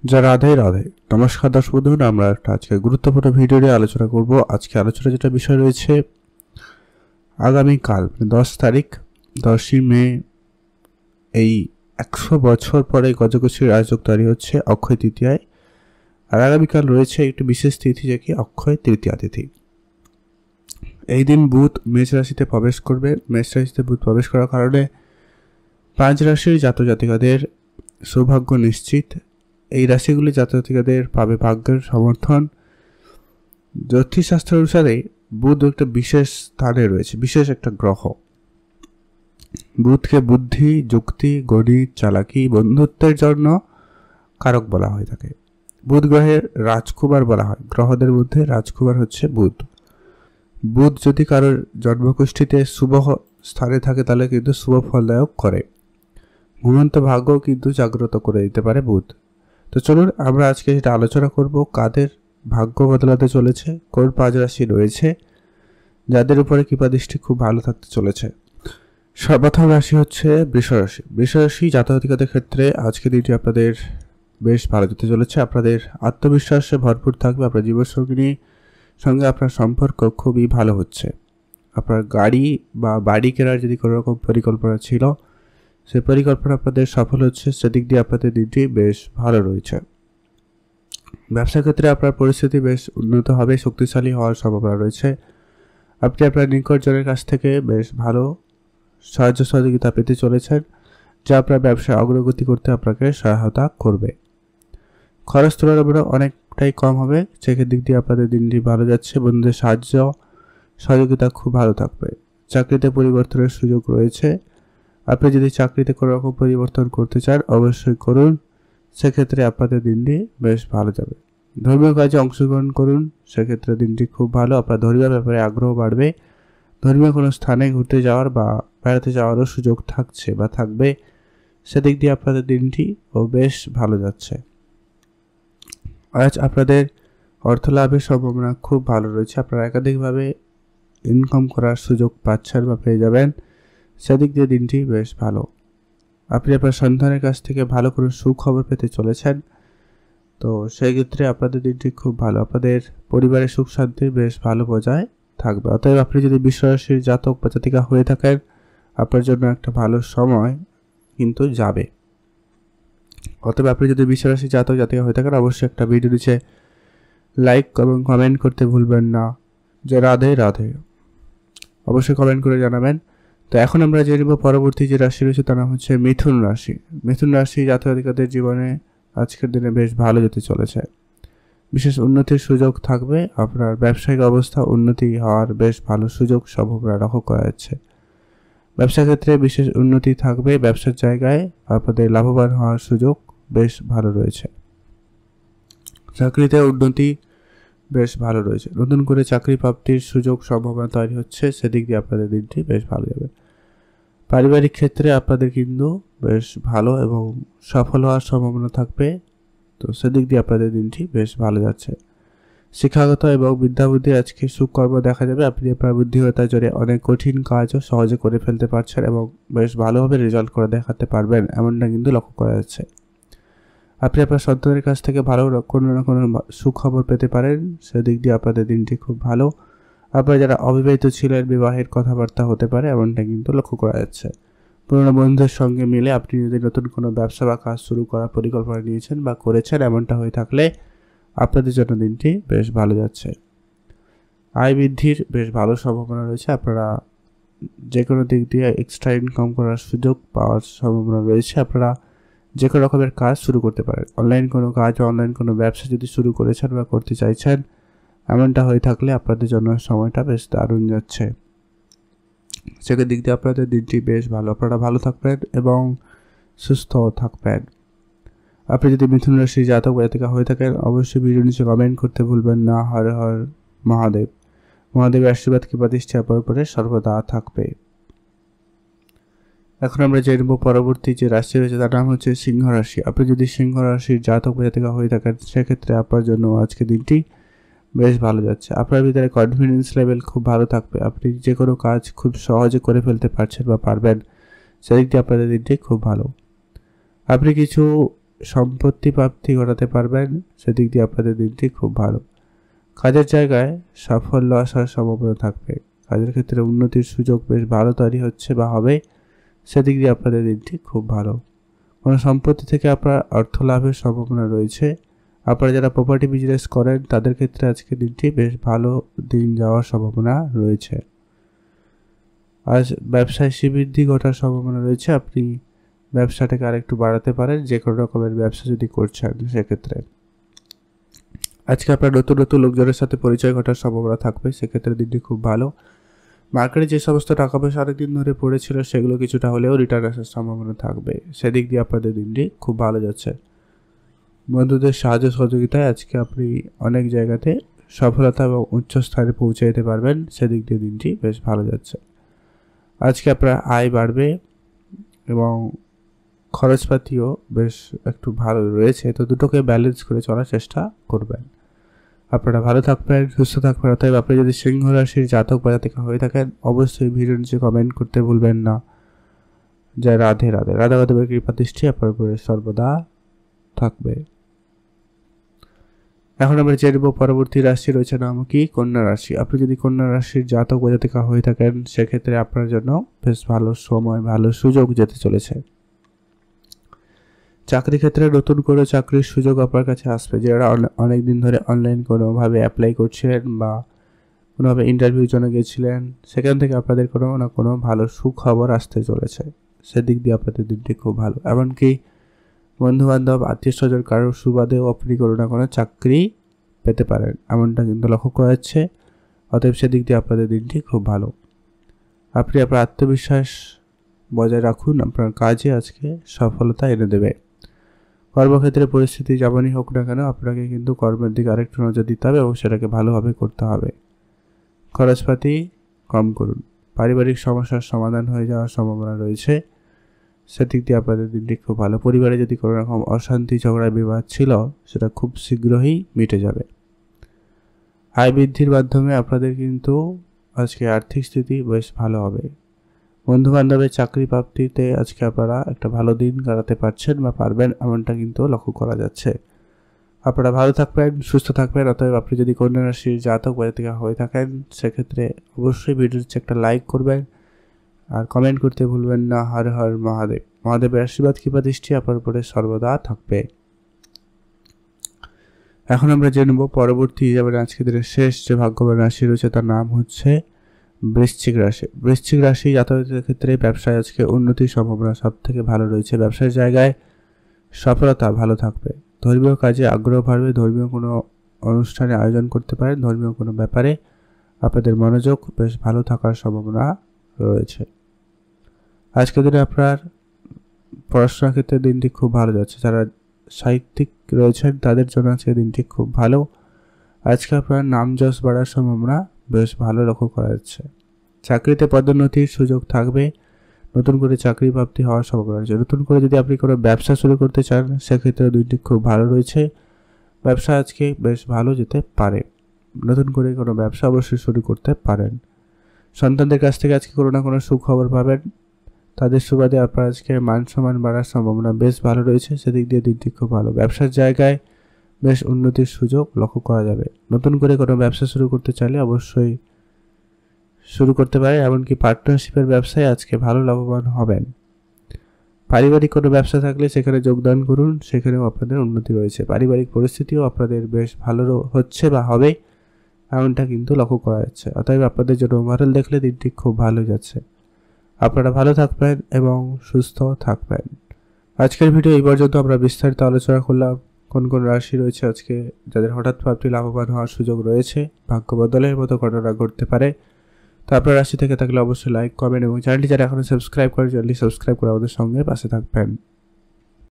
যা রাধে রাধে। নমস্কার দর্শক বন্ধুরা, আমরা একটা আজকে গুরুত্বপূর্ণ ভিডিও নিয়ে আলোচনা করব। আজকে আলোচনা যেটা বিষয় রয়েছে, আগামীকাল 10 তারিখ 10ই মে, এই 100 বছর পরে গজকোষের রাজযোগ তৈরি হচ্ছে অক্ষয় তৃতীয়ায়। আর আগামীকাল রয়েছে একটি বিশেষ তিথি, যে কি অক্ষয় তৃতীয়া তিথি। এই দিন বুধ মেষ রাশিতে প্রবেশ করবে। মেষ রাশিতে বুধ প্রবেশ করার কারণে 5 রাশির জাতজাতিকাদের সৌভাগ্য নিশ্চিত। এই রাশিগুলি জাতজাতিকাদের পাবে ভাগ্যের সমর্থন। জ্যোতিষশাস্ত্র অনুসারে বুধ একটা বিশেষ স্থানে রয়েছে, বিশেষ একটা গ্রহ। বুধকে বুদ্ধি, যুক্তি, গণিত, চালাকি, বন্ধুত্বের জন্য কারক বলা হয়ে থাকে। বুধ গ্রহের রাজকুমার বলা হয়। গ্রহদের মধ্যে রাজকুমার হচ্ছে বুধ। বুধ যদি কারোর জন্মকুষ্ঠিতে শুভ স্থানে থাকে তাহলে কিন্তু শুভ ফলদায়ক করে। ঘুমন্ত ভাগ্য কিন্তু জাগ্রত করে দিতে পারে বুধ। তো চলুন আমরা আজকে যেটা আলোচনা করব, কাদের ভাগ্য বদলাতে চলেছে, কোন 5 রাশি রয়েছে যাদের উপরে কৃপা দৃষ্টি খুব ভালো থাকতে চলেছে। সর্বপ্রথম রাশি হচ্ছে বৃষ রাশি। বৃষ রাশি জাতজাতিকাদের ক্ষেত্রে আজকে দিনটি আপনাদের বেশ ভালো যেতে চলেছে। আপনাদের আত্মবিশ্বাসে ভরপুর থাকবে। আপনার জীবনসঙ্গিনী সঙ্গে আপনার সম্পর্ক খুবই ভালো হচ্ছে। আপনার গাড়ি বা বাড়ি কেনার যদি কোনো রকম পরিকল্পনা ছিল, সেই পরিকল্পনা আপনাদের সফল হচ্ছে। সেদিক দিয়ে আপনাদের দিনটি বেশ ভালো রয়েছে। ব্যবসা ক্ষেত্রে আপনার পরিস্থিতি বেশ উন্নত হবে, শক্তিশালী হওয়ার সম্ভাবনা রয়েছে। আপনি আপনার নিকটজনের কাছ থেকে বেশ ভালো সাহায্য সহযোগিতা পেতে চলেছেন, যা আপনার ব্যবসায় অগ্রগতি করতে আপনাকে সহায়তা করবে। খরচ তুলনামূলক অনেকটাই কম হবে, সেদিক দিয়ে আপনাদের দিনটি ভালো যাচ্ছে। বন্ধুদের সাহায্য সহযোগিতা খুব ভালো থাকবে। চাকরিতে পরিবর্তনের সুযোগ রয়েছে। আপনি যদি চাকরিতে কোনো রকম পরিবর্তন করতে চান অবশ্যই করুন, সেক্ষেত্রে আপনাদের দিনটি বেশ ভালো যাবে। ধর্মীয় কাজে অংশগ্রহণ করুন, সেক্ষেত্রে দিনটি খুব ভালো। আপনার ধর্মীয় ব্যাপারে আগ্রহ বাড়বে। ধর্মীয় কোনো স্থানে ঘুরতে যাওয়ার বা বেড়াতে যাওয়ারও সুযোগ থাকছে বা থাকবে, সেদিক দিয়ে আপনাদের দিনটি বেশ ভালো যাচ্ছে। আজ আপনাদের অর্থ লাভের সম্ভাবনা খুব ভালো রয়েছে। আপনারা একাধিকভাবে ইনকাম করার সুযোগ পাচ্ছেন বা পেয়ে যাবেন, সেদিক দিয়ে দিনটি বেশ ভালো। আপনি আপনার সন্তানের কাছ থেকে ভালো কোনো সুখবর পেতে চলেছেন, তো সেই ক্ষেত্রে আপনাদের দিনটি খুব ভালো। আপনাদের পরিবারের সুখ শান্তি বেশ ভালো বজায় থাকবে। অতএব আপনি যদি বৃষ রাশির জাতক বা জাতিকা হয়ে থাকেন, আপনার জন্য একটা ভালো সময় কিন্তু যাবে। অতএব আপনি যদি বৃষ রাশির জাতক জাতিকা হয়ে থাকেন, অবশ্যই একটা ভিডিও নিচে লাইক এবং কমেন্ট করতে ভুলবেন না, যে রাধে রাধে। অবশ্যই কমেন্ট করে জানাবেন। তো এখন আমরা জেনে নেব পরবর্তী যে রাশি রয়েছে, তার নাম হচ্ছে মিথুন রাশি। মিথুন রাশি জাতক জাতিকাদের জীবনে আজকের দিনে বেশ ভালো যেতে চলেছে। বিশেষ উন্নতির সুযোগ থাকবে। আপনার ব্যবসায়িক অবস্থা উন্নতি হওয়ার বেশ ভালো সুযোগ সম্ভাবনা লক্ষ্য করা যাচ্ছে। ব্যবসা ক্ষেত্রে বিশেষ উন্নতি থাকবে। ব্যবসার জায়গায় আপনাদের লাভবান হওয়ার সুযোগ বেশ ভালো রয়েছে। চাকরিতে উন্নতি বেশ ভালো রয়েছে। নতুন করে চাকরি প্রাপ্তির সুযোগ সম্ভাবনা তৈরি হচ্ছে, সেদিক দিয়ে আপনাদের দিনটি বেশ ভালো যাবে। পারিবারিক ক্ষেত্রে আপনাদের কিন্তু বেশ ভালো এবং সফল হওয়ার সম্ভাবনা থাকবে, তো সেদিক দিয়ে আপনাদের দিনটি বেশ ভালো যাচ্ছে। শিক্ষাগত এবং বিদ্যাবুদ্ধি আজকে সুকর্ম দেখা যাবে। আপনি আপনার বুদ্ধিমত্তার জোরে অনেক কঠিন কাজও সহজে করে ফেলতে পারছেন এবং বেশ ভালোভাবে রেজাল্ট করে দেখাতে পারবেন, এমনটা কিন্তু লক্ষ্য করা যাচ্ছে। আপনি আপনার সন্তানের কাছ থেকে ভালো কোনো না কোনো সুখবর পেতে পারেন, সেদিক দিয়ে আপনাদের দিনটি খুব ভালো। আপনারা যারা অবিবাহিত ছিলেন, বিবাহের কথাবার্তা হতে পারে, এমনটা কিন্তু লক্ষ্য করা যাচ্ছে। পুরোনো বন্ধুদের সঙ্গে মিলে আপনি যদি নতুন কোনো ব্যবসা বা কাজ শুরু করার পরিকল্পনা নিয়েছেন বা করেছেন, এমনটা হয়ে থাকলে আপনাদের জন্য দিনটি বেশ ভালো যাচ্ছে। আয় বৃদ্ধির বেশ ভালো সম্ভাবনা রয়েছে। আপনারা যে কোনো দিক দিয়ে এক্সট্রা ইনকাম করার সুযোগ পাওয়ার সম্ভাবনা রয়েছে। আপনারা যে কোনো রকমের কাজ শুরু করতে পারেন। অনলাইন কোনো কাজ বা অনলাইন কোনো ব্যবসা যদি শুরু করেছেন বা করতে চাইছেন, এমনটা হয়ে থাকলে আপনাদের জন্য সময়টা বেশ দারুণ যাচ্ছে। সেকের দিক দিয়ে আপনাদের দিনটি বেশ ভালো। আপনারা ভালো থাকবেন এবং সুস্থ থাকবেন। আপনি যদি মিথুন রাশির জাতক বা জাতিকা হয়ে থাকেন, অবশ্যই ভিডিও নিচে কমেন্ট করতে ভুলবেন না। হর হর মহাদেব। মহাদেবের আশীর্বাদ কৃপা দৃষ্টি আপনার উপরে সর্বদা থাকবে। এখন আমরা জেনে নেব পরবর্তী যে রাশি রয়েছে, তার নাম হচ্ছে সিংহ রাশি। আপনি যদি সিংহ রাশির জাতক বা জাতিকা হয়ে থাকেন, সেক্ষেত্রে আপনার জন্য আজকে দিনটি বেশ ভালো যাচ্ছে। আপনার ভিতরে কনফিডেন্স লেভেল খুব ভালো থাকবে। আপনি যে কোনো কাজ খুব সহজে করে ফেলতে পারছেন বা পারবেন, সেদিক দিয়ে আপনাদের দিনটি খুব ভালো। আপনি কিছু সম্পত্তি প্রাপ্তি ঘটাতে পারবেন, সেদিক দিয়ে আপনাদের দিনটি খুব ভালো। কাজের জায়গায় সাফল্য আসার সম্ভাবনা থাকবে। কাজের ক্ষেত্রে উন্নতির সুযোগ বেশ ভালো তৈরি হচ্ছে বা হবে, সেদিক দিয়ে আপনাদের দিনটি খুব ভালো। কোনো সম্পত্তি থেকে আপনার অর্থ লাভের সম্ভাবনা রয়েছে। আপনারা যারা প্রপার্টি বিজনেস করেন তাদের ক্ষেত্রে আজকে দিনটি বেশ ভালো দিন যাওয়ার সম্ভাবনা রয়েছে। আজ ব্যবসায় শ্রীবৃদ্ধি ঘটার সম্ভাবনা রয়েছে। আপনি ব্যবসাটাকে আরেকটু বাড়াতে পারেন, যে কোনো রকমের ব্যবসা যদি করছেন সেক্ষেত্রে। আজকে আপনার নতুন নতুন লোকজনের সাথে পরিচয় ঘটার সম্ভাবনা থাকবে, সেক্ষেত্রে দিনটি খুব ভালো। মার্কেটে যে সমস্ত টাকা পয়সা অনেকদিন ধরে পড়েছিল সেগুলো কিছুটা হলেও রিটার্ন আসার সম্ভাবনা থাকবে, সেদিক দিয়ে আপনাদের দিনটি খুব ভালো যাচ্ছে। বন্ধুদের সাহায্য সহযোগিতায় আজকে আপনি অনেক জায়গাতে সফলতা এবং উচ্চ স্থানে পৌঁছে যেতে পারবেন, সেদিক দিয়ে দিনটি বেশ ভালো যাচ্ছে। আজকে আপনার আয় বাড়বে এবং খরচপাতিও বেশ একটু ভালো রয়েছে, তো দুটোকে ব্যালেন্স করে চলার চেষ্টা করবেন। আপনারা ভালো থাকবেন, সুস্থ থাকবেন। অতএব আপনি যদি সিংহ রাশির জাতক বা জাতিকা হয়ে থাকেন অবশ্যই ভিডিও নিচে কমেন্ট করতে ভুলবেন না। জয় রাধে রাধে। রাধা মাধবের কৃপা দৃষ্টি আপনার উপরে সর্বদা থাকবে। এখন আমরা জেনব পরবর্তী রাশি রয়েছে নাম কি? কন্যা রাশি। আপনি যদি কন্যা রাশির জাতক বা জাতিকা হয়ে থাকেন সেক্ষেত্রে আপনার জন্য বেশ ভালো সময়, ভালো সুযোগ যেতে চলেছে। চাকরি ক্ষেত্রে নতুন করে চাকরির সুযোগ আপনার কাছে আসবে। যারা অনেক দিন ধরে অনলাইন কোনোভাবে অ্যাপ্লাই করছিলেন বা কোনোভাবে ইন্টারভিউর জন্য গেছিলেন, সেখান থেকে আপনাদের কোনো না কোনো ভালো সুখবর আসতে চলেছে, সেদিক দিয়ে আপনাদের দিনটি খুব ভালো। এমনকি বন্ধুবান্ধব আত্মীয় স্বজন কারোর সুবাদেও আপনি কোনো না কোনো চাকরি পেতে পারেন, এমনটা কিন্তু লক্ষ্য করা যাচ্ছে। অতএব সেদিক দিয়ে আপনাদের দিনটি খুব ভালো। আপনি আপনার আত্মবিশ্বাস বজায় রাখুন, আপনার কাজে আজকে সফলতা এনে দেবে। কর্মক্ষেত্রে পরিস্থিতি যেমনই হোক না কেন আপনাকে কিন্তু কর্মের দিকে আরেকটু নজর দিতে হবে এবং সেটাকে ভালোভাবে করতে হবে। খরচপাতি কম করুন। পারিবারিক সমস্যার সমাধান হয়ে যাওয়ার সম্ভাবনা রয়েছে, সেদিক দিয়ে আপনাদের দিনটি খুব ভালো। পরিবারে যদি কোনো রকম অশান্তি ঝগড়া বিবাদ ছিল সেটা খুব শীঘ্রই মিটে যাবে। আয় বৃদ্ধির মাধ্যমে আপনাদের কিন্তু আজকে আর্থিক স্থিতি বেশ ভালো হবে। বন্ধু বান্ধবের চাকরি প্রাপ্তিতে আজকে আপনারা একটা ভালো দিন কাটাতে পারছেন বা পারবেন, এমনটা কিন্তু লক্ষ্য করা যাচ্ছে। আপনারা ভালো থাকবেন, সুস্থ থাকবেন। অতএব আপনি যদি কন্যা রাশির জাতক বা জাতিকা হয়ে থাকেন সেক্ষেত্রে অবশ্যই ভিডিওতে একটা লাইক করবেন আর কমেন্ট করতে ভুলবেন না। হর হর মহাদেব। মহাদেবের আশীর্বাদ কৃপা দৃষ্টি আপনার উপরে সর্বদা থাকবে। এখন আমরা জেনে নেব পরবর্তী যেমন আজকে দিনের শেষ যে ভাগ্যবান রাশি রয়েছে তার নাম হচ্ছে বৃশ্চিক রাশি। বৃশ্চিক রাশি জাতকদের ক্ষেত্রে ব্যবসায় আজকে উন্নতির সম্ভাবনা সব থেকে ভালো রয়েছে। ব্যবসার জায়গায় সফলতা ভালো থাকবে। ধর্মীয় কাজে আগ্রহ বাড়বে। ধর্মীয় কোনো অনুষ্ঠানে আয়োজন করতে পারেন। ধর্মীয় কোনো ব্যাপারে আপনাদের মনোযোগ বেশ ভালো থাকার সম্ভাবনা রয়েছে। আজকের দিনে আপনার পড়াশোনার ক্ষেত্রে দিনটি খুব ভালো যাচ্ছে। যারা সাহিত্যিক রয়েছেন তাদের জন্য আজকে দিনটি খুব ভালো। আজকে আপনার নাম যশ বাড়ার সম্ভাবনা বেশ ভালো লক্ষ্য করা যাচ্ছে। চাকরিতে পদোন্নতির সুযোগ থাকবে। নতুন করে চাকরি প্রাপ্তি হওয়ার সম্ভাবনা রয়েছে। নতুন করে যদি আপনি কোনো ব্যবসা শুরু করতে চান সেক্ষেত্রে দিনটি খুব ভালো রয়েছে। ব্যবসা আজকে বেশ ভালো যেতে পারে। নতুন করে কোনো ব্যবসা অবশ্যই শুরু করতে পারেন। সন্তানদের কাছ থেকে আজকে কোনো না কোনো সুখবর পাবেন। তাদের সুবাদে আপনার আজকে মান সম্মান বাড়ার সম্ভাবনা বেশ ভালো রয়েছে, সেদিক দিয়ে দিনটি খুব ভালো। ব্যবসার জায়গায় বেশ উন্নতির সুযোগ লক্ষ্য করা যাবে। নতুন করে কোনো ব্যবসা শুরু করতে চাইলে অবশ্যই শুরু করতে পারে। এমনকি পার্টনারশিপের ব্যবসায় আজকে ভালো লাভবান হবেন। পারিবারিক কোনো ব্যবসা থাকলে সেখানে যোগদান করুন, সেখানেও আপনাদের উন্নতি রয়েছে। পারিবারিক পরিস্থিতিও আপনাদের বেশ ভালো হচ্ছে বা হবে, এমনটা কিন্তু লক্ষ্য করা যাচ্ছে। অতএব আপনাদের জন্য ওভারঅল দেখলে দিনটি খুব ভালো যাচ্ছে। আপনারা ভালো থাকবেন এবং সুস্থ থাকবেন। আজকের ভিডিও এই পর্যন্ত আমরা বিস্তারিত আলোচনা করলাম কোন কোন রাশি রয়েছে আজকে যাদের হঠাৎ প্রাপ্তি লাভবান হওয়ার সুযোগ রয়েছে। ভাগ্য বদলের মতো ঘটনা ঘটতে পারে। তো আপনার রাশি থেকে থাকলে অবশ্যই লাইক করবেন এবং চ্যানেলটি যারা এখনো সাবস্ক্রাইব করেন চ্যানেলটি সাবস্ক্রাইব করে আমাদের সঙ্গে পাশে থাকবেন।